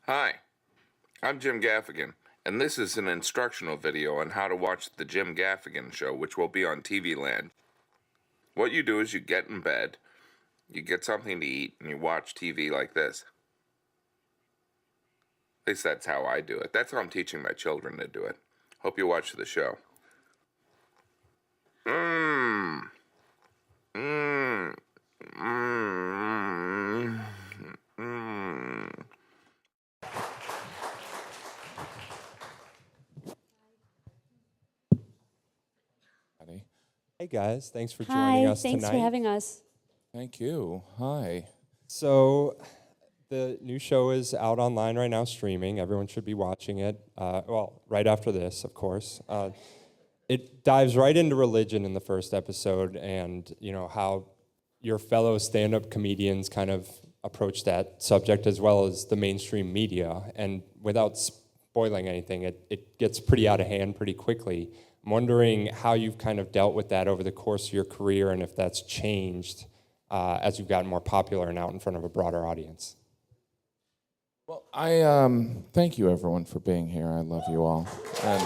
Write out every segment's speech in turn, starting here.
Hi, I'm Jim Gaffigan, and this is an instructional video on how to watch The Jim Gaffigan Show, which will be on TV Land. What you do is you get in bed, you get something to eat, and you watch TV like this. At least that's how I do it. That's how I'm teaching my children to do it. Hope you watch the show. Mmm. Mmm. Mmm. Mmm. Hey guys, thanks for joining us thanks tonight. for having us. Thank you. Hi. So, the new show is out online right now, streaming. Everyone should be watching it. Right after this, of course. It dives right into religion in the first episode, and how your fellow stand-up comedians kind of approach that subject, as well as the mainstream media. And without spoiling anything, it gets pretty out of hand pretty quickly. I'm wondering how you've kind of dealt with that over the course of your career, and if that's changed as you've gotten more popular and out in front of a broader audience. Well, I thank you everyone for being here. I love you all. And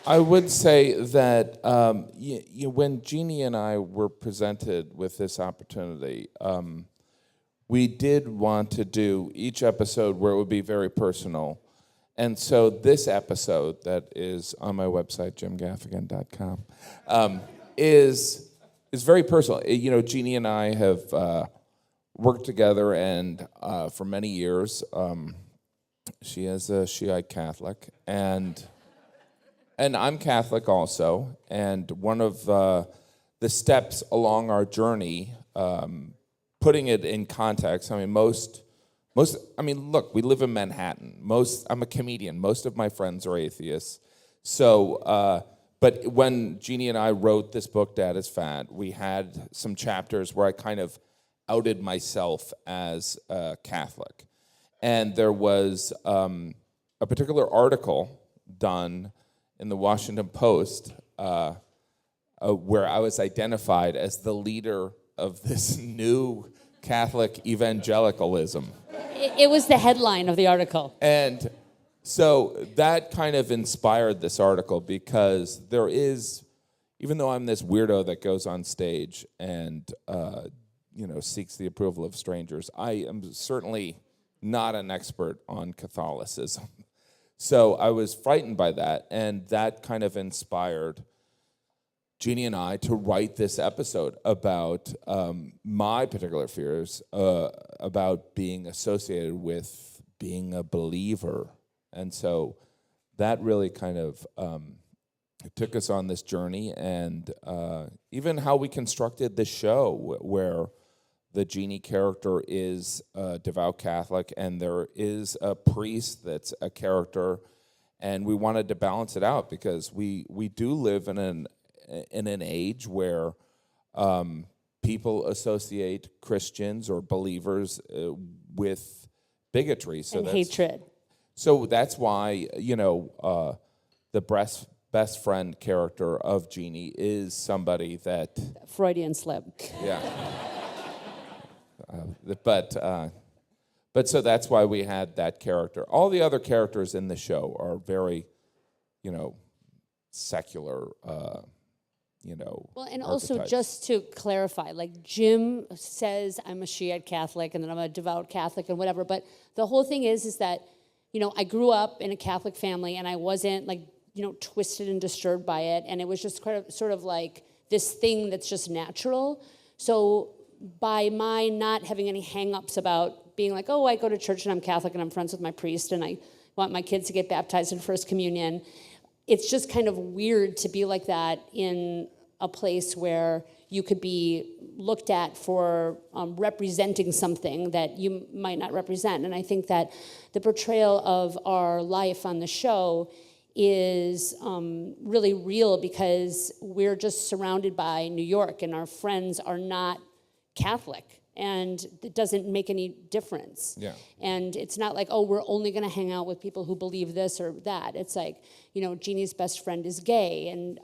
I would say that when Jeannie and I were presented with this opportunity, we did want to do each episode where it would be very personal. And so this episode that is on my website, jimgaffigan.com, is very personal. Jeannie and I have worked together and for many years. She is a Shiite Catholic, and I'm Catholic also. And one of the steps along our journey, putting it in context, look, we live in Manhattan. I'm a comedian. Most of my friends are atheists. So, but when Jeannie and I wrote this book, Dad is Fat, we had some chapters where I kind of outed myself as a Catholic. And there was a particular article done in the Washington Post where I was identified as the leader of this new Catholic evangelicalism. It was the headline of the article. And so that kind of inspired this article, because there is, even though I'm this weirdo that goes on stage and seeks the approval of strangers, I am certainly not an expert on Catholicism. So I was frightened by that, and that kind of inspired Jeannie and I to write this episode about my particular fears about being associated with being a believer. And so that really kind of took us on this journey, and even how we constructed the show, where the Jeannie character is a devout Catholic and there is a priest that's a character, and we wanted to balance it out because we do live in an age where people associate Christians or believers with bigotry. And hatred. So that's why, the best friend character of Jeannie is somebody that... Freudian slip. Yeah. But so that's why we had that character. All the other characters in the show are very, secular, Well, and archetypes. also just to clarify, like Jim says I'm a Shiite Catholic and then I'm a devout Catholic and whatever, but the whole thing is that, I grew up in a Catholic family and I wasn't twisted and disturbed by it, and it was just sort of like this thing that's just natural. So by my not having any hang-ups about being like, oh, I go to church and I'm Catholic and I'm friends with my priest and I want my kids to get baptized in First Communion, it's just kind of weird to be like that in a place where you could be looked at for representing something that you might not represent. And I think that the portrayal of our life on the show is really real, because we're just surrounded by New York and our friends are not Catholic, and it doesn't make any difference. Yeah. And it's not like, oh, we're only going to hang out with people who believe this or that. It's like, Jeannie's best friend is gay, and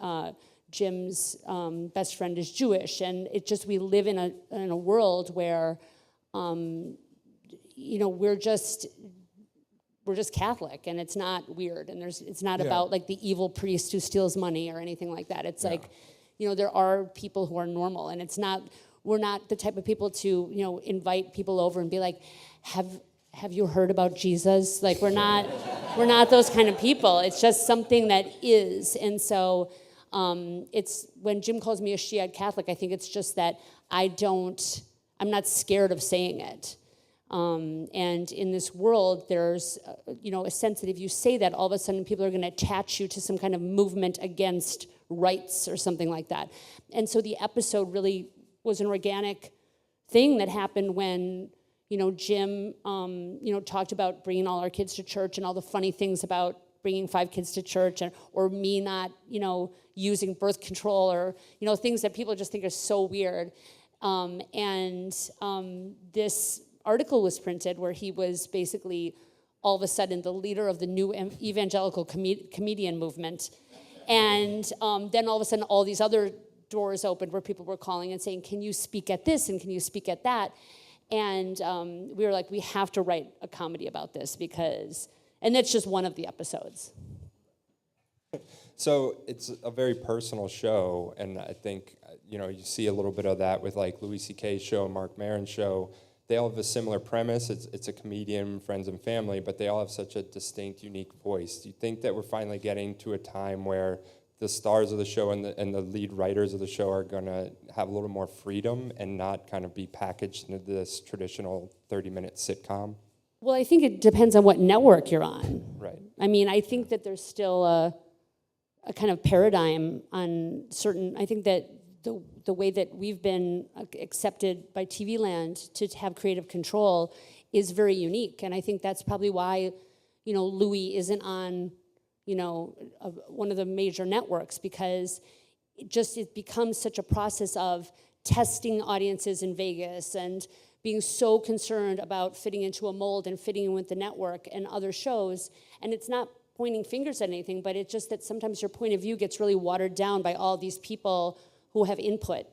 Jim's best friend is Jewish, and we live in a world where we're just Catholic, and it's not weird, and it's not about like the evil priest who steals money or anything like that. It's like, there are people who are normal, and we're not the type of people to, invite people over and be like, have you heard about Jesus? Like, we're not those kind of people. It's just something that is. And so it's, when Jim calls me a Shiite Catholic, I think it's just that I'm not scared of saying it. And in this world, there's, a sense that if you say that, all of a sudden people are going to attach you to some kind of movement against rights or something like that. And so the episode really was an organic thing that happened when, Jim, talked about bringing all our kids to church and all the funny things about bringing 5 kids to church, or me not, using birth control, or, things that people just think are so weird. This article was printed where he was basically all of a sudden the leader of the new evangelical comedian movement. And then all of a sudden all these other doors opened where people were calling and saying, can you speak at this and can you speak at that? And we were like, we have to write a comedy about this and that's just one of the episodes. So it's a very personal show, and I think, you see a little bit of that with like Louis C.K.'s show, Mark Maron's show. They all have a similar premise. It's a comedian, friends and family, but they all have such a distinct, unique voice. Do you think that we're finally getting to a time where the stars of the show and the lead writers of the show are going to have a little more freedom and not kind of be packaged into this traditional 30-minute sitcom? Well, I think it depends on what network you're on. Right. I mean, I think that there's still a kind of paradigm on certain, I think that the way that we've been accepted by TV land to have creative control is very unique. And I think that's probably why, Louis isn't on, one of the major networks, because it becomes such a process of testing audiences in Vegas and being so concerned about fitting into a mold and fitting in with the network and other shows. And it's not pointing fingers at anything, but it's just that sometimes your point of view gets really watered down by all these people who have input.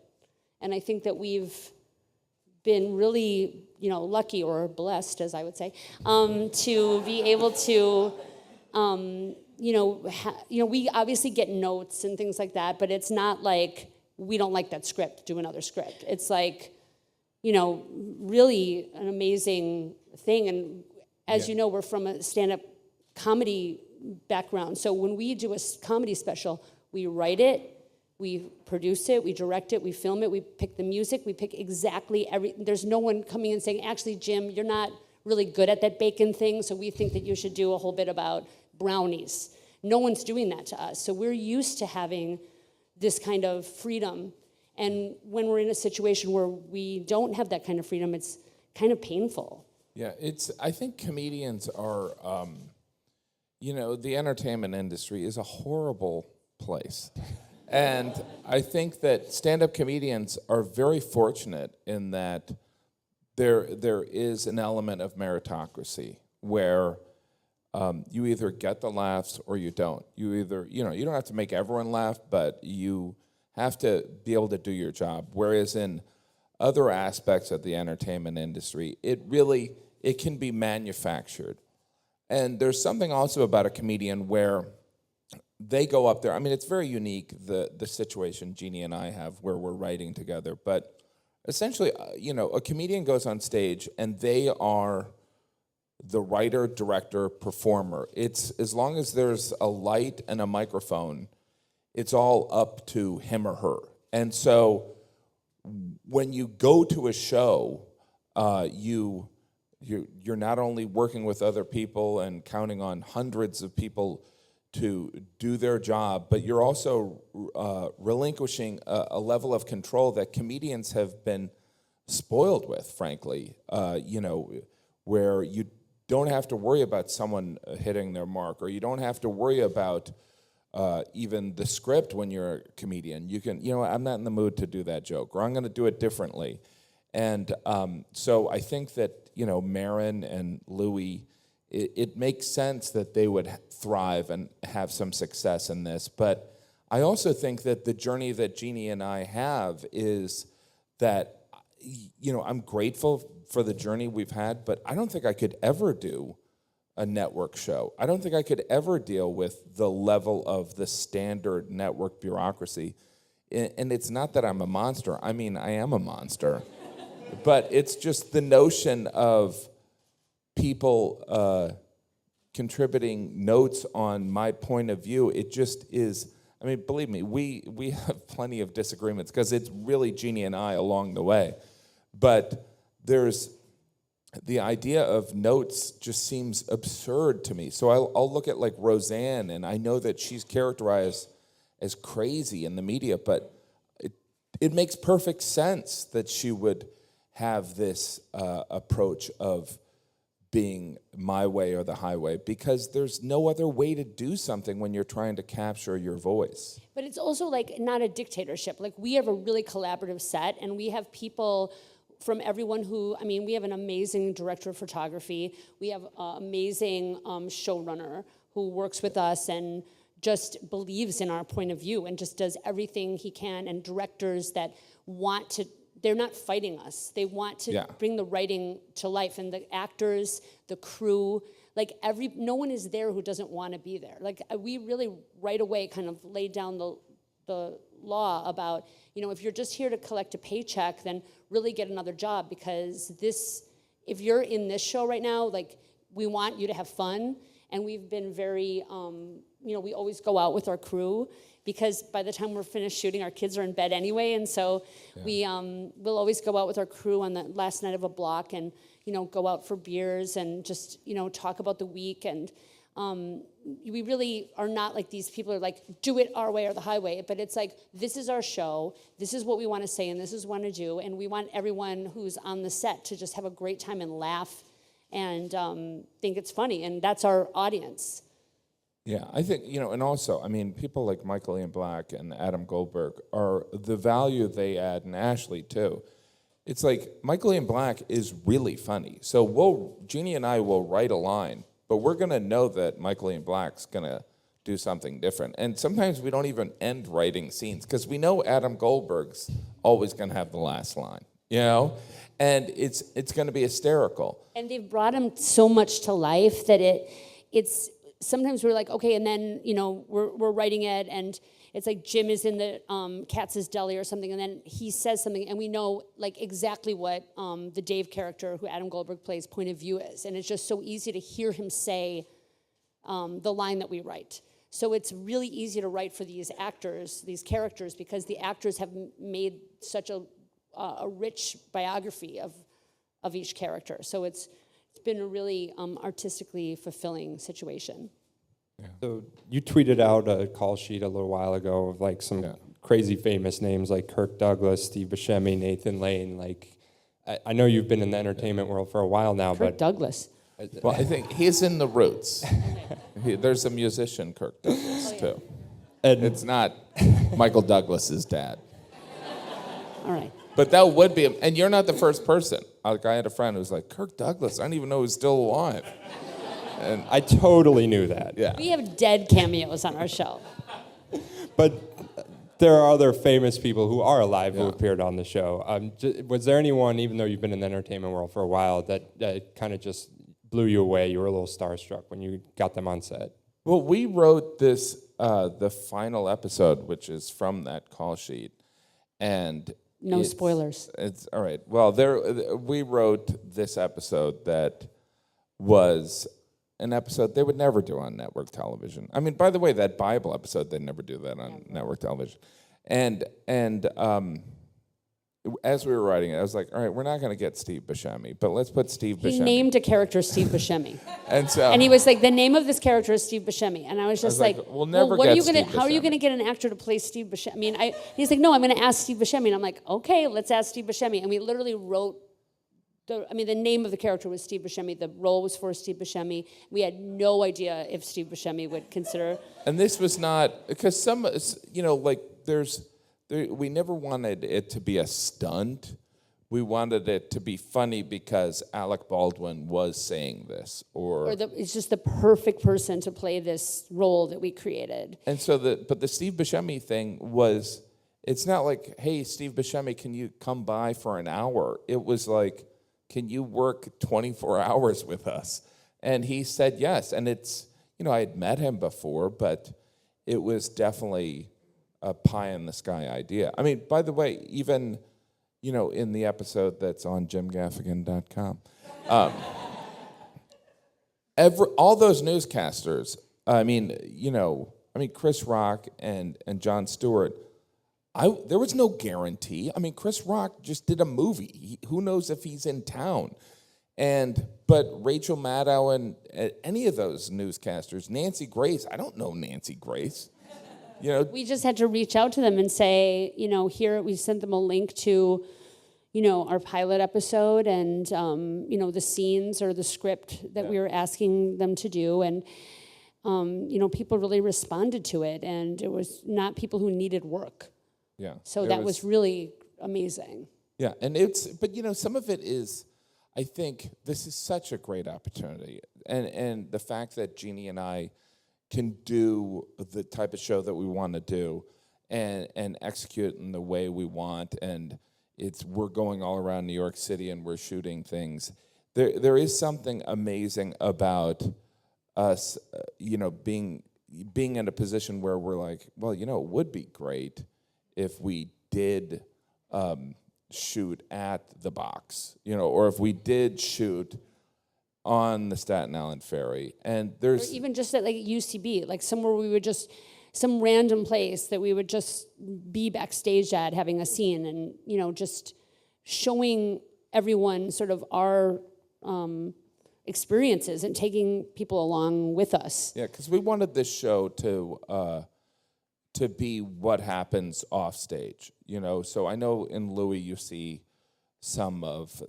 And I think that we've been really, lucky or blessed, as I would say, to be able to, we obviously get notes and things like that, but it's not like we don't like that script, do another script. It's like, really an amazing thing. And as you know, we're from a stand-up comedy background. So when we do a comedy special, we write it, we produce it, we direct it, we film it, we pick the music, we pick exactly there's no one coming and saying, actually, Jim, you're not really good at that bacon thing, so we think that you should do a whole bit about brownies. No one's doing that to us. So we're used to having this kind of freedom. And when we're in a situation where we don't have that kind of freedom, it's kind of painful. Yeah, I think comedians are, the entertainment industry is a horrible place. And I think that stand-up comedians are very fortunate in that there is an element of meritocracy where you either get the laughs or you don't. You don't have to make everyone laugh, but you have to be able to do your job. Whereas in other aspects of the entertainment industry, it can be manufactured. And there's something also about a comedian where they go up there. I mean, it's very unique, the situation Jeannie and I have where we're writing together. But essentially, a comedian goes on stage and they are the writer, director, performer. It's as long as there's a light and a microphone, it's all up to him or her. And so when you go to a show, you're not only working with other people and counting on hundreds of people to do their job, but you're also relinquishing a level of control that comedians have been spoiled with, frankly, where you don't have to worry about someone hitting their mark, or you don't have to worry about even the script when you're a comedian. You can, I'm not in the mood to do that joke, or I'm going to do it differently. And so I think that, Maron and Louis, it makes sense that they would thrive and have some success in this. But I also think that the journey that Jeannie and I have is that I'm grateful for the journey we've had, but I don't think I could ever do a network show. I don't think I could ever deal with the level of the standard network bureaucracy. And it's not that I'm a monster. I mean, I am a monster. But it's just the notion of people contributing notes on my point of view. It just is, I mean, believe me, we have plenty of disagreements because it's really Jeannie and I along the way. But there's the idea of notes just seems absurd to me. So I'll look at like Roseanne, and I know that she's characterized as crazy in the media, but it makes perfect sense that she would have this approach of being my way or the highway, because there's no other way to do something when you're trying to capture your voice. But it's also like not a dictatorship. Like we have a really collaborative set, and we have people from everyone who, I mean, we have an amazing director of photography. We have an amazing showrunner who works with us and just believes in our point of view and just does everything he can, and directors that want to, they're not fighting us. They want to bring the writing to life, and the actors, the crew, like no one is there who doesn't want to be there. Like we really right away kind of laid down the law about, if you're just here to collect a paycheck, then really get another job, because if you're in this show right now, like we want you to have fun. And we've been very, we always go out with our crew, because by the time we're finished shooting, our kids are in bed anyway. And so we'll always go out with our crew on the last night of a block and, go out for beers and just, talk about the week. And we really are not like these people are like, do it our way or the highway. But it's like, this is our show. This is what we want to say, and this is what we want to do. And we want everyone who's on the set to just have a great time and laugh and think it's funny, and that's our audience. Yeah, I think, and also, I mean, people like Michael Ian Black and Adam Goldberg are the value they add, and Ashley too. It's like Michael Ian Black is really funny. So Jeannie and I will write a line, but we're going to know that Michael Ian Black's going to do something different. And sometimes we don't even end writing scenes because we know Adam Goldberg's always going to have the last line, And it's going to be hysterical. And they've brought him so much to life that it's sometimes we're like, okay, and then we're writing it, and it's like Jim is in the Katz's Deli or something, and then he says something, and we know like exactly what the Dave character, who Adam Goldberg plays, point of view is, and it's just so easy to hear him say the line that we write. So it's really easy to write for these actors, these characters, because the actors have made such a rich biography of each character. So it's been a really artistically fulfilling situation. Yeah. So you tweeted out a call sheet a little while ago of like some crazy famous names like Kirk Douglas, Steve Buscemi, Nathan Lane. Like, I know you've been in the entertainment world for a while now, Kirk Douglas. Well, I think he's in the roots. There's a musician, Kirk Douglas, too. And it's not Michael Douglas's dad. All right. But that would be, and you're not the first person. Like, I had a friend who was like, Kirk Douglas, I didn't even know he was still alive. And I totally knew that. Yeah. We have dead cameos on our show. But there are other famous people who are alive who appeared on the show. Was there anyone, even though you've been in the entertainment world for a while, that kind of just blew you away? You were a little starstruck when you got them on set? Well, we wrote this, the final episode, which is from that call sheet, and no spoilers. It's all right. Well, we wrote this episode that was an episode they would never do on network television. I mean, by the way, that Bible episode, they'd never do that on network television. And as we were writing it, I was like, all right, we're not going to get Steve Buscemi, but let's put Steve Buscemi. He named a character Steve Buscemi. and he was like, the name of this character is Steve Buscemi. And I was just like, we'll never what get are you Steve how are you Buscemi. going to get an actor to play Steve Buscemi? I mean, he's like, no, I'm going to ask Steve Buscemi. And I'm like, okay, let's ask Steve Buscemi. And we literally wrote, the name of the character was Steve Buscemi. The role was for Steve Buscemi. We had no idea if Steve Buscemi would consider. And this was not, because we never wanted it to be a stunt. We wanted it to be funny because Alec Baldwin was saying this, it's just the perfect person to play this role that we created. And so but the Steve Buscemi thing was, it's not like, hey, Steve Buscemi, can you come by for an hour? It was like, can you work 24 hours with us? And he said yes. And it's, I had met him before, but it was definitely a pie in the sky idea. I mean, by the way, even, in the episode that's on jimgaffigan.com, all those newscasters, Chris Rock and Jon Stewart, there was no guarantee. I mean, Chris Rock just did a movie. Who knows if he's in town? But Rachel Maddow and any of those newscasters, Nancy Grace, I don't know Nancy Grace. We just had to reach out to them and say, here we sent them a link to, our pilot episode and, the scenes or the script that we were asking them to do. And, people really responded to it. And it was not people who needed work. Yeah. So that was really amazing. Yeah, and some of it is, I think this is such a great opportunity. And the fact that Jeannie and I can do the type of show that we want to do and execute in the way we want, and we're going all around New York City and we're shooting things. There is something amazing about us, being in a position where we're like, well, it would be great if we did shoot at the box, or if we did shoot on the Staten Island Ferry. And or even just at UCB, somewhere we would just, some random place that we would just be backstage at having a scene and, just showing everyone sort of our experiences and taking people along with us. Yeah, because we wanted this show to be what happens off stage, So I know in Louis you see some of,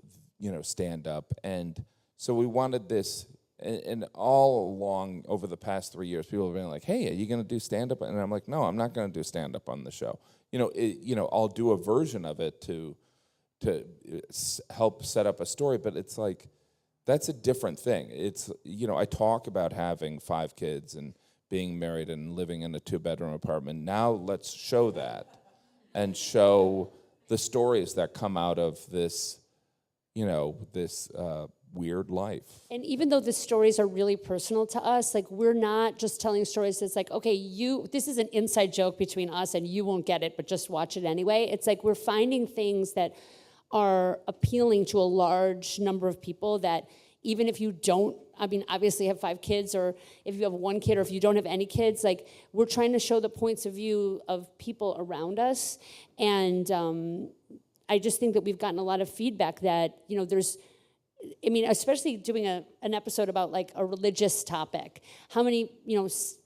stand up, and so we wanted this, and all along over the past 3 years, people have been like, "Hey, are you going to do stand up?" And I'm like, "No, I'm not going to do stand up on the show. I'll do a version of it to help set up a story, but it's like that's a different thing. It's I talk about having 5 kids and being married and living in a 2-bedroom apartment. Now let's show that and show the stories that come out of this, this weird life. And even though the stories are really personal to us, we're not just telling stories that's okay, this is an inside joke between us and you won't get it, but just watch it anyway. It's we're finding things that are appealing to a large number of people that even if you don't, obviously have 5 kids, or if you have 1 kid, or if you don't have any kids, we're trying to show the points of view of people around us. And I just think that we've gotten a lot of feedback that, there's, especially doing an episode about a religious topic, how many,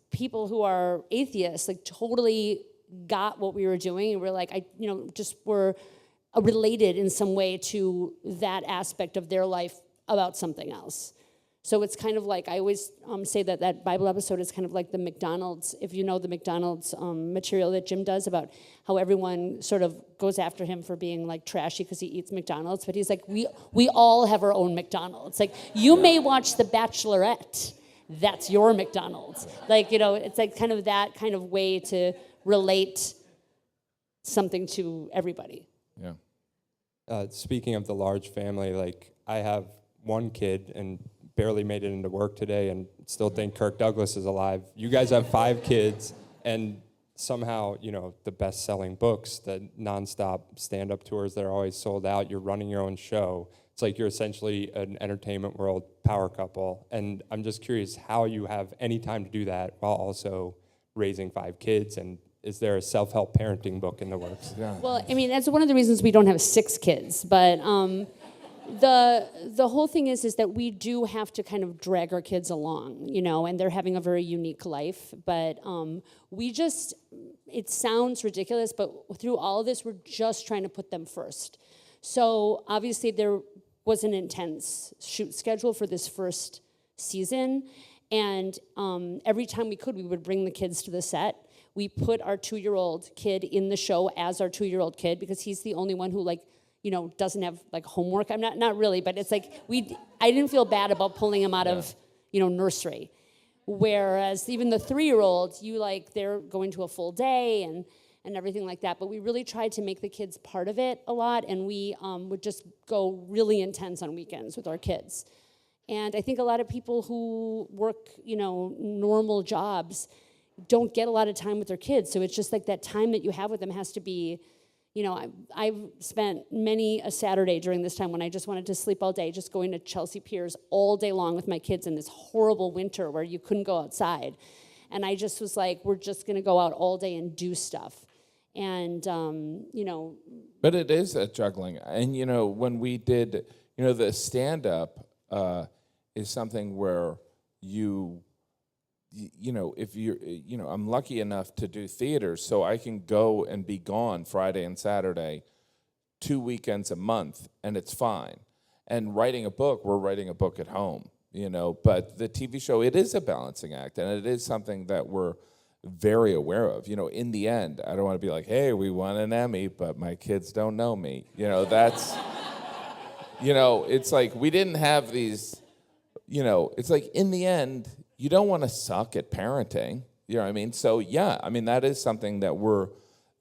people who are atheists, totally got what we were doing. And we're we're related in some way to that aspect of their life about something else. So it's kind of I always say that Bible episode is kind of like the McDonald's, if you know the McDonald's material that Jim does about how everyone sort of goes after him for being trashy because he eats McDonald's, but he's we all have our own McDonald's. You may watch The Bachelorette, that's your McDonald's. It's kind of that kind of way to relate something to everybody. Yeah. Speaking of the large family, I have 1 kid and barely made it into work today and still think Kirk Douglas is alive. You guys have 5 kids and somehow, the best-selling books, the nonstop stand-up tours that are always sold out, you're running your own show. It's you're essentially an entertainment world power couple. And I'm just curious how you have any time to do that while also raising 5 kids. And is there a self-help parenting book in the works? Yeah. Well, that's one of the reasons we don't have 6 kids, but the whole thing is that we do have to kind of drag our kids along, and they're having a very unique life. But it sounds ridiculous, but through all of this, we're just trying to put them first. So obviously there was an intense shoot schedule for this first season, and every time we could, we would bring the kids to the set. We put our 2-year-old kid in the show as our 2-year-old kid because he's the only one who doesn't have homework. I'm not really, but it's I didn't feel bad about pulling him out of, nursery. Whereas even the 3-year-olds, they're going to a full day, and and everything like that. But we really tried to make the kids part of it a lot, and we would just go really intense on weekends with our kids. And I think a lot of people who work, normal jobs don't get a lot of time with their kids. So it's just like that time that you have with them has to be, I've spent many a Saturday during this time when I just wanted to sleep all day, just going to Chelsea Piers all day long with my kids in this horrible winter where you couldn't go outside. And I just was like, we're just going to go out all day and do stuff. And, But it is a juggling. And, when we did, the stand-up is something where if you're, I'm lucky enough to do theater, so I can go and be gone Friday and Saturday, 2 weekends a month, and it's fine. And writing a book, we're writing a book at home, but the TV show, it is a balancing act, and it is something that we're very aware of. In the end, I don't want to be like, hey, we won an Emmy, but my kids don't know me. That's, it's like we didn't have these, it's like in the end, you don't want to suck at parenting. You know what I mean? So, yeah, that is something that we're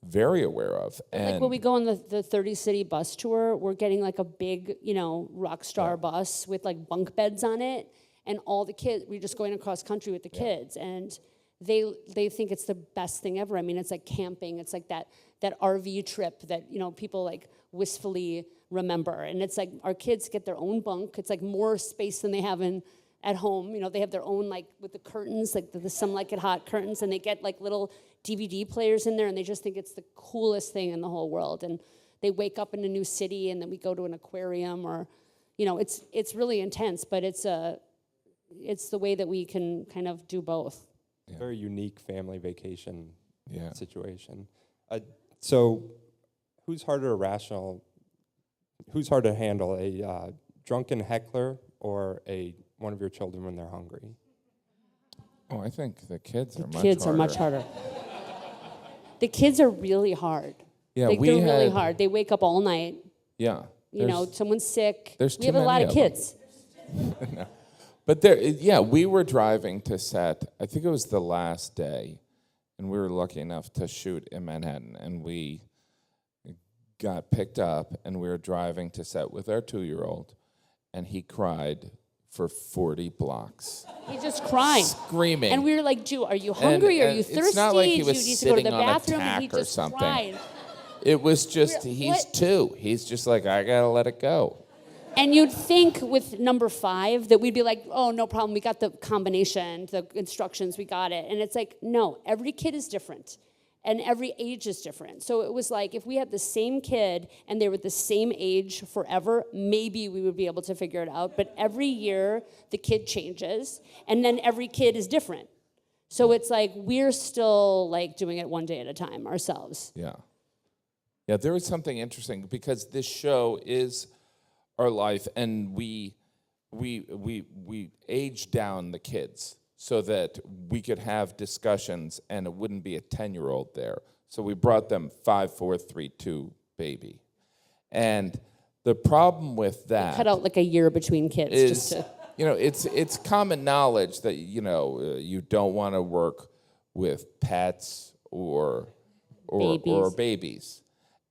very aware of. And like when we go on the 30-city bus tour, we're getting like a big, rock star bus with like bunk beds on it. And all the kids, we're just going across country with the kids. And they think it's the best thing ever. It's like camping. It's like that RV trip that, people like wistfully remember. And it's like our kids get their own bunk. It's like more space than they have at home. They have their own, like, with the curtains, like the Some Like It Hot curtains, and they get like little DVD players in there, and they just think it's the coolest thing in the whole world. And they wake up in a new city, and then we go to an aquarium, or, it's really intense, but it's the way that we can kind of do both. Yeah. Very unique family vacation Yeah. situation. So who's harder to handle, a drunken heckler or one of your children when they're hungry? Oh, I think the kids are much harder. Kids are much harder. The kids are really hard. Yeah, they're really hard. They wake up all night. Yeah. Someone's sick. There's we have too a lot many of of kids. No. But we were driving to set, I think it was the last day, and we were lucky enough to shoot in Manhattan, and we got picked up, and we were driving to set with our 2-year-old, and he cried for 40 blocks. He just cried. Screaming. And we were like, are you hungry? Are you thirsty? It's not like he Do was you need to go to sitting the on bathroom? a And he tack or just something. cried. It was just, he's What? 2. He's just like, I gotta let it go. And you'd think with number 5 that we'd be like, oh, no problem. We got the combination, the instructions, we got it. And it's like, no, every kid is different. And every age is different. So it was like, if we had the same kid and they were the same age forever, maybe we would be able to figure it out. But every year, the kid changes. And then every kid is different. So it's like, we're still like doing it one day at a time ourselves. Yeah. Yeah, there was something interesting because this show is our life, and we aged down the kids so that we could have discussions and it wouldn't be a 10-year-old there. So we brought them 5, 4, 3, 2 baby. And the problem with that Cut out like a year between kids. is, Just to, it's common knowledge that, you don't want to work with pets or babies.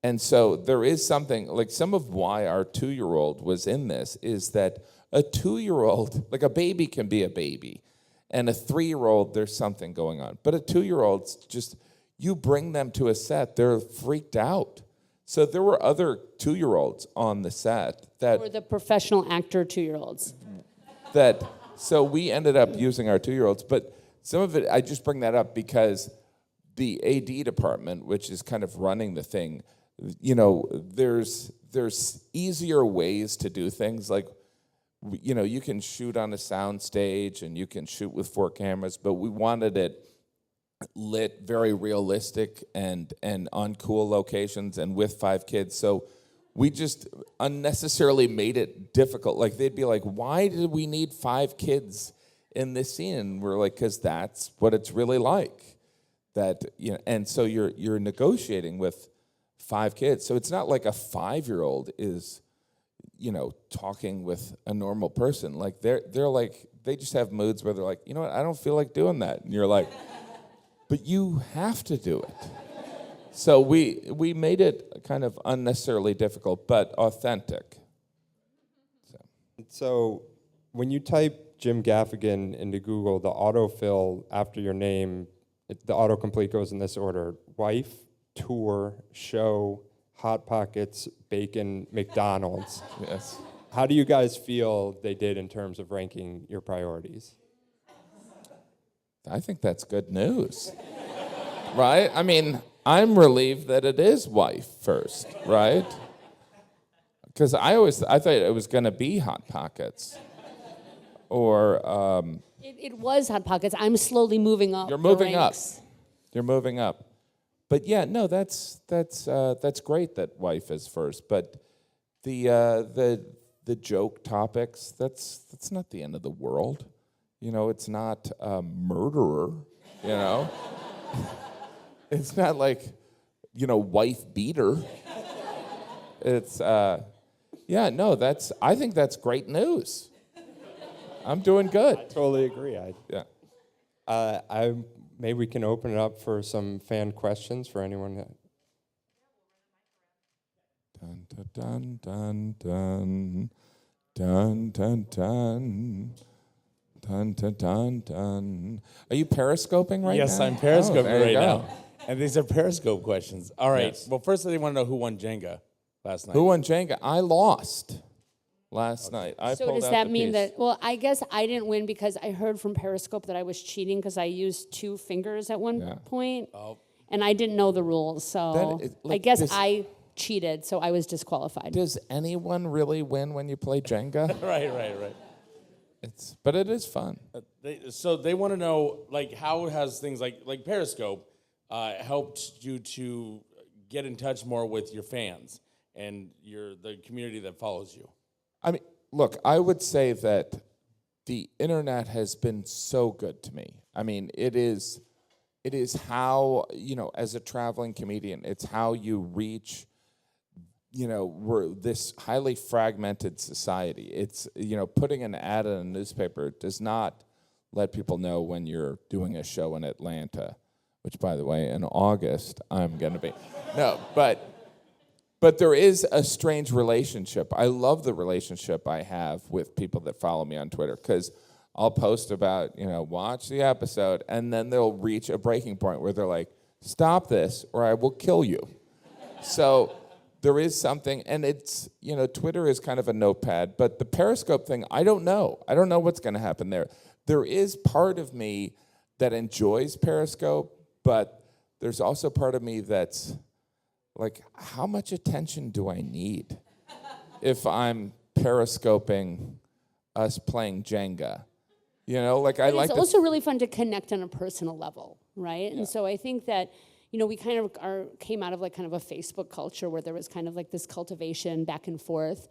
And so there is something, like some of why our 2-year-old was in this is that a 2-year-old, like a baby can be a baby, and a 3-year-old, there's something going on. But a 2-year-old's just, you bring them to a set, they're freaked out. So there were other 2-year-olds on the set that... or the professional actor 2-year-olds. So we ended up using our 2-year-olds, but some of it, I just bring that up because the AD department, which is kind of running the thing, there's easier ways to do things. Like, you can shoot on a sound stage and you can shoot with 4 cameras, but we wanted it lit very realistic and on cool locations and with 5 kids. So we just unnecessarily made it difficult. Like, they'd be like, why did we need 5 kids in this scene? And we're like, because that's what it's really like. And so you're negotiating with 5 kids. So it's not like a 5-year-old is, talking with a normal person. Like they're like, they just have moods where they're like, you know what, I don't feel like doing that. And you're like, but you have to do it. So we made it kind of unnecessarily difficult, but authentic. So when you type Jim Gaffigan into Google, the autofill after your name, the autocomplete goes in this order: wife, tour, show, Hot Pockets, bacon, McDonald's. Yes. How do you guys feel they did in terms of ranking your priorities? I think that's good news. Right? I mean, I'm relieved that it is wife first, right? Because I thought it was going to be Hot Pockets. Or It was Hot Pockets. I'm slowly moving up. you're the moving up. ranks. You're moving up. But yeah, no, that's great that wife is first. But the joke topics, that's not the end of the world. You know, it's not murderer. You know, it's not like, you know, wife beater. It's yeah, no, I think that's great news. I'm doing good. I totally agree. Yeah. Maybe we can open it up for some fan questions for anyone. Dun dun dun dun dun dun dun dun dun dun dun. Are you periscoping right now? Yes, I'm periscoping there you right go. now. And these are periscope questions. All right. Yes. Well, first they want to know who won Jenga last night. Who won Jenga? I lost last night. I So pulled does out that the mean piece. that, well, I guess I didn't win because I heard from Periscope that I was cheating because I used 2 fingers at one Yeah. point, and I didn't know the rules, so That is- I like guess this- I cheated, so I was disqualified. Does anyone really win when you play Jenga? Right. But it is fun. So they want to know, like, how has things like Periscope helped you to get in touch more with your fans and the community that follows you? I mean, look, I would say that the internet has been so good to me. I mean, it is how, you know, as a traveling comedian, it's how you reach, you know, we're this highly fragmented society. It's, you know, putting an ad in a newspaper does not let people know when you're doing a show in Atlanta, which, by the way, in August, I'm going to be. No, but there is a strange relationship. I love the relationship I have with people that follow me on Twitter, because I'll post about, you know, watch the episode, and then they'll reach a breaking point where they're like, stop this or I will kill you. So there is something, and it's, you know, Twitter is kind of a notepad, but the Periscope thing, I don't know. I don't know what's going to happen there. There is part of me that enjoys Periscope, but there's also part of me that's like, how much attention do I need if I'm periscoping us playing Jenga? You know, like I But like it's the also really fun to connect on a personal level, right? And so I think that, you know, we kind of came out of like kind of a Facebook culture where there was kind of like this cultivation back and forth.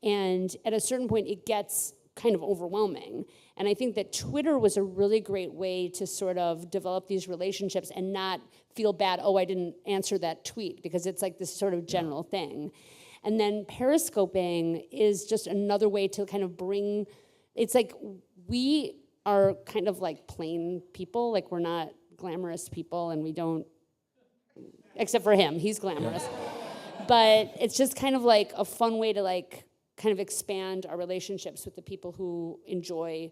And at a certain point, it gets kind of overwhelming. And I think that Twitter was a really great way to sort of develop these relationships and not feel bad, oh, I didn't answer that tweet, because it's like this sort of general thing. And then periscoping is just another way to kind of bring, it's like we are kind of like plain people, like we're not glamorous people, and we don't, except for him, he's glamorous. But it's just kind of like a fun way to like kind of expand our relationships with the people who enjoy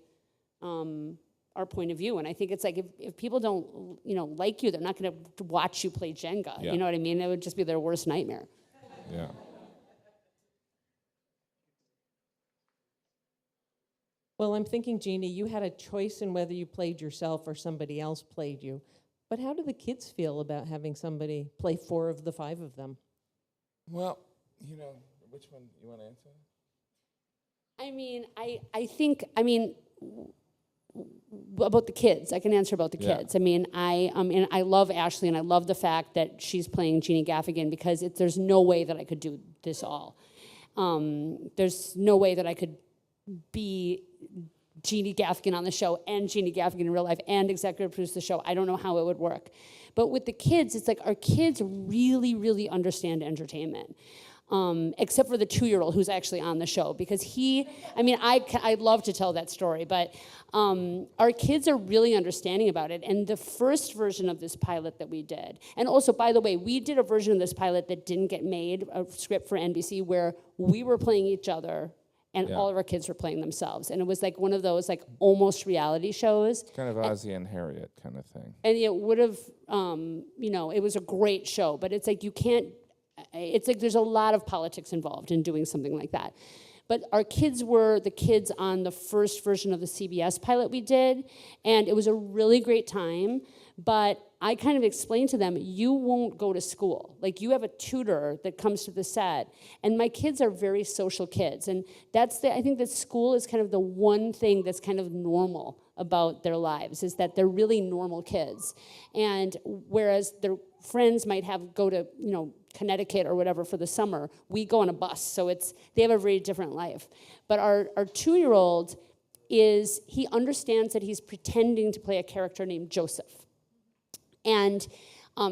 our point of view. And I think it's like if people don't, you know, like you, they're not going to watch you play Jenga. Yeah. You know what I mean? It would just be their worst nightmare. Yeah. Well, I'm thinking, Jeannie, you had a choice in whether you played yourself or somebody else played you. But how do the kids feel about having somebody play 4 of the 5 of them? Well, you know, which one you want to answer? I mean, I think, I mean, about the kids. I can answer about the Yeah. kids. I mean, and I love Ashley, and I love the fact that she's playing Jeannie Gaffigan, because there's no way that I could do this all. There's no way that I could be Jeannie Gaffigan on the show and Jeannie Gaffigan in real life and executive produce the show. I don't know how it would work. But with the kids, it's like our kids really, really understand entertainment. except for the 2-year-old who's actually on the show, because I'd love to tell that story, but our kids are really understanding about it. And the first version of this pilot that we did, and also, by the way, we did a version of this pilot that didn't get made, a script for NBC, where we were playing each other and all of our kids were playing themselves. And it was like one of those like almost reality shows. Kind of Ozzie and Harriet kind of thing. And it would have, it was a great show, but it's like it's like there's a lot of politics involved in doing something like that. But our kids were the kids on the first version of the CBS pilot we did, and it was a really great time. But I kind of explained to them, you won't go to school. Like, you have a tutor that comes to the set. And my kids are very social kids. And I think that school is kind of the one thing that's kind of normal about their lives, is that they're really normal kids. And whereas their friends might go to, Connecticut or whatever for the summer, we go on a bus. So they have a very different life. But our 2-year-old he understands that he's pretending to play a character named Joseph. And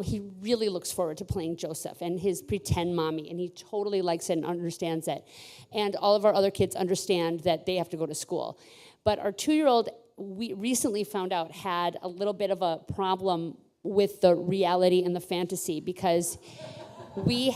he really looks forward to playing Joseph and his pretend mommy, and he totally likes it and understands it. And all of our other kids understand that they have to go to school. But our 2-year-old, we recently found out, had a little bit of a problem with the reality and the fantasy, because he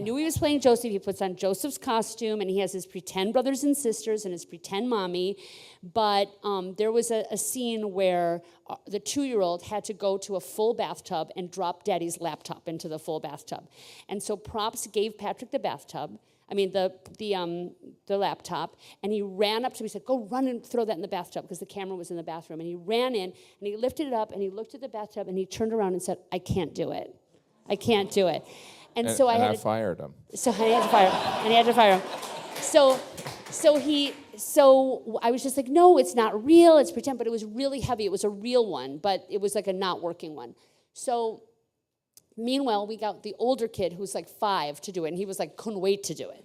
knew he was playing Joseph. He puts on Joseph's costume, and he has his pretend brothers and sisters and his pretend mommy. But there was a scene where the 2-year-old had to go to a full bathtub and drop Daddy's laptop into the full bathtub. And so Props gave Patrick the laptop, and he ran up to me and said, "Go run and throw that in the bathtub," because the camera was in the bathroom. And he ran in, and he lifted it up, and he looked at the bathtub, and he turned around and said, "I can't do it. I can't do it." And so I fired him. So I had to fire him. So I was just like, "No, it's not real. It's pretend." But it was really heavy. It was a real one, but it was like a not working one. So meanwhile, we got the older kid who's like 5 to do it, and he was like, couldn't wait to do it.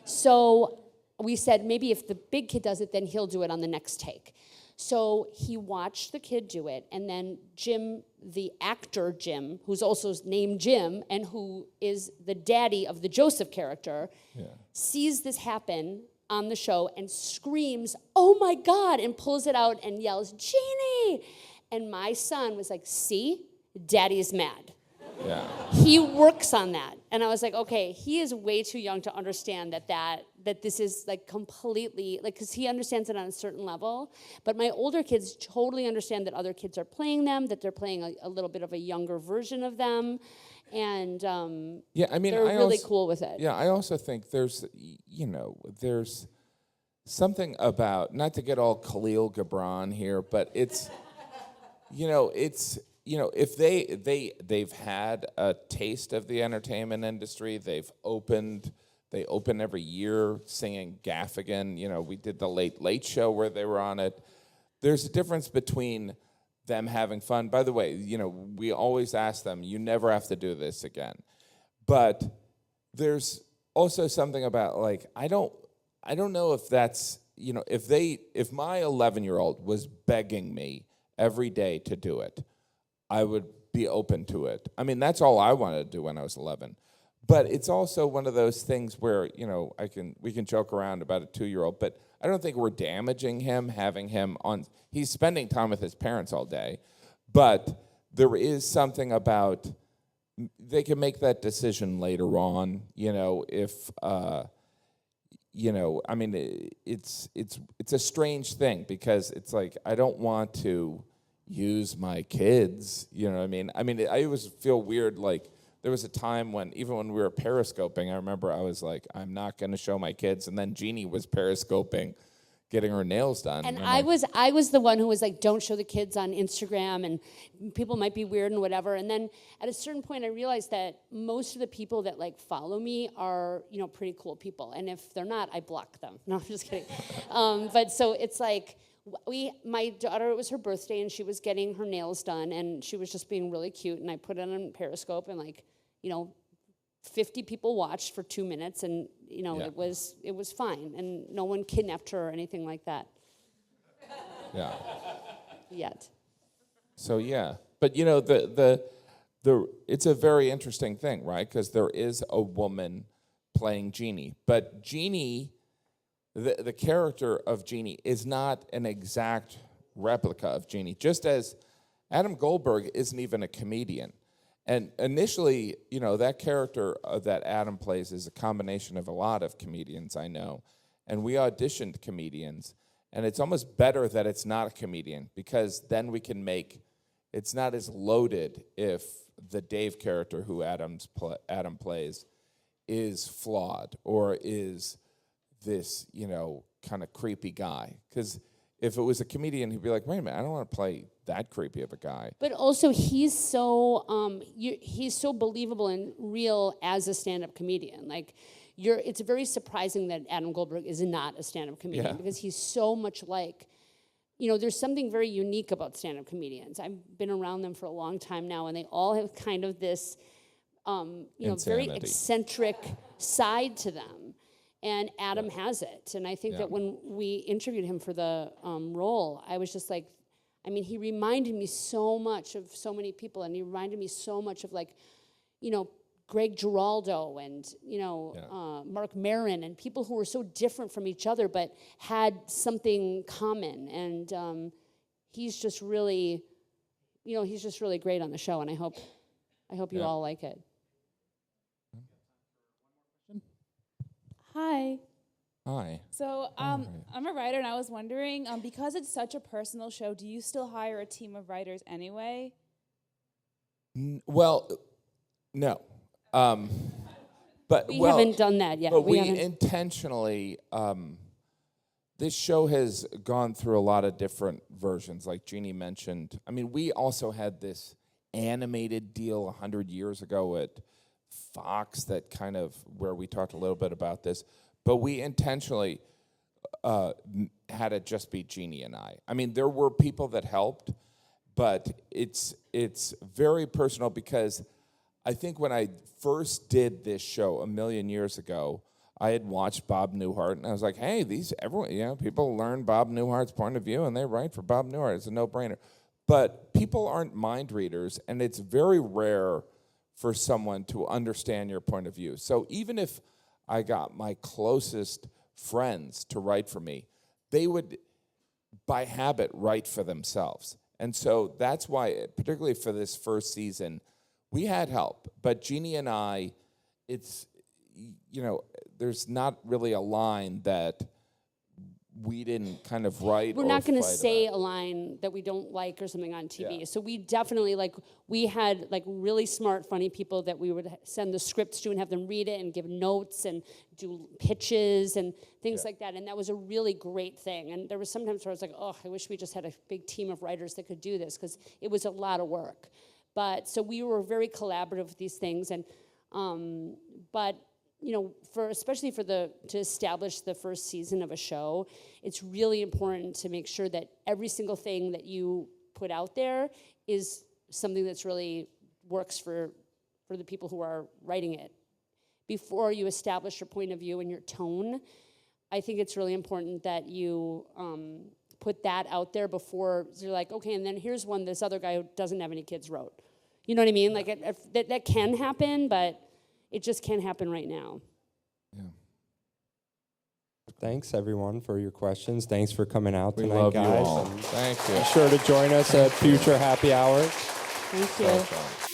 So we said, maybe if the big kid does it, then he'll do it on the next take. So he watched the kid do it, and then Jim, the actor Jim, who's also named Jim, and who is the daddy of the Joseph character, sees this happen on the show and screams, "Oh my God," and pulls it out and yells, "Jeannie!" And my son was like, "See, Daddy's mad." Yeah. He works on that. And I was like, okay, he is way too young to understand that this is like completely, like, because he understands it on a certain level. But my older kids totally understand that other kids are playing them, that they're playing a little bit of a younger version of them. And they're really cool with it. Yeah, I also think there's something about, not to get all Khalil Gibran here, but it's, if they've had a taste of the entertainment industry, they open every year singing Gaffigan. We did the Late Late Show where they were on it. There's a difference between them having fun. By the way, we always ask them, you never have to do this again. But there's also something about, like, I don't know if that's, if my 11-year-old was begging me every day to do it, I would be open to it. I mean, that's all I wanted to do when I was 11. But it's also one of those things where, we can joke around about a 2-year-old, but I don't think we're damaging him, having him on. He's spending time with his parents all day. But there is something about, they can make that decision later on, if, it's a strange thing, because it's like, I don't want to use my kids, you know what I mean? I always feel weird, like, there was a time when, even when we were periscoping, I remember I was like, I'm not going to show my kids, and then Jeannie was periscoping, getting her nails done. And I was the one who was like, don't show the kids on Instagram, and people might be weird and whatever. And then at a certain point, I realized that most of the people that like follow me are, pretty cool people. And if they're not, I block them. No, I'm just kidding. But so it's like, my daughter, it was her birthday, and she was getting her nails done, and she was just being really cute, and I put it on Periscope, and 50 people watched for 2 minutes, and it was fine, and no one kidnapped her or anything like that. Yeah. Yet. So yeah, but the it's a very interesting thing, right? Because there is a woman playing Jeannie. But Jeannie, the character of Jeannie is not an exact replica of Jeannie, just as Adam Goldberg isn't even a comedian. And initially, that character that Adam plays is a combination of a lot of comedians I know. And we auditioned comedians. And it's almost better that it's not a comedian, because then we can it's not as loaded if the Dave character who Adam plays is flawed or is this, kind of creepy guy. Because if it was a comedian, he'd be like, wait a minute, I don't want to play that creepy of a guy. But also, he's so believable and real as a stand-up comedian. Like, it's very surprising that Adam Goldberg is not a stand-up comedian, because he's so much like, there's something very unique about stand-up comedians. I've been around them for a long time now, and they all have kind of this, very eccentric side to them. And Adam has it. And I think that when we interviewed him for the role, I was just like, he reminded me so much of so many people, and he reminded me so much of, like, Greg Giraldo and, Mark Maron, and people who were so different from each other but had something common. And he's just really, great on the show, and I hope you all like it. Hi. Hi. So I'm a writer, and I was wondering, because it's such a personal show, do you still hire a team of writers anyway? Well, no. But We haven't done that yet. But we intentionally, this show has gone through a lot of different versions, like Jeannie mentioned. We also had this animated deal 100 years ago at Fox that kind of, where we talked a little bit about this, but we intentionally had it just be Jeannie and I. There were people that helped, but it's very personal, because I think when I first did this show a million years ago, I had watched Bob Newhart, and I was like, hey, people learn Bob Newhart's point of view, and they write for Bob Newhart. It's a no-brainer. But people aren't mind readers, and it's very rare for someone to understand your point of view. So even if I got my closest friends to write for me, they would, by habit, write for themselves. And so that's why, particularly for this first season, we had help. But Jeannie and I, there's not really a line that we didn't kind of write. We're not going to say a line that we don't like or something on TV. Yeah. So we definitely, we had really smart, funny people that we would send the scripts to and have them read it and give notes and do pitches and things like that. And that was a really great thing. And there was sometimes where I was like, oh, I wish we just had a big team of writers that could do this, because it was a lot of work. But so we were very collaborative with these things. And but especially to establish the first season of a show, it's really important to make sure that every single thing that you put out there is something that's really works for the people who are writing it. Before you establish your point of view and your tone, I think it's really important that you put that out there before you're like, okay, and then here's one this other guy who doesn't have any kids wrote. You know what I mean? That can happen, but it just can't happen right now. Yeah. Thanks, everyone, for your questions. Thanks for coming out tonight, we love guys. you all. Thank you. Be sure to join us at future happy hours. Thank you.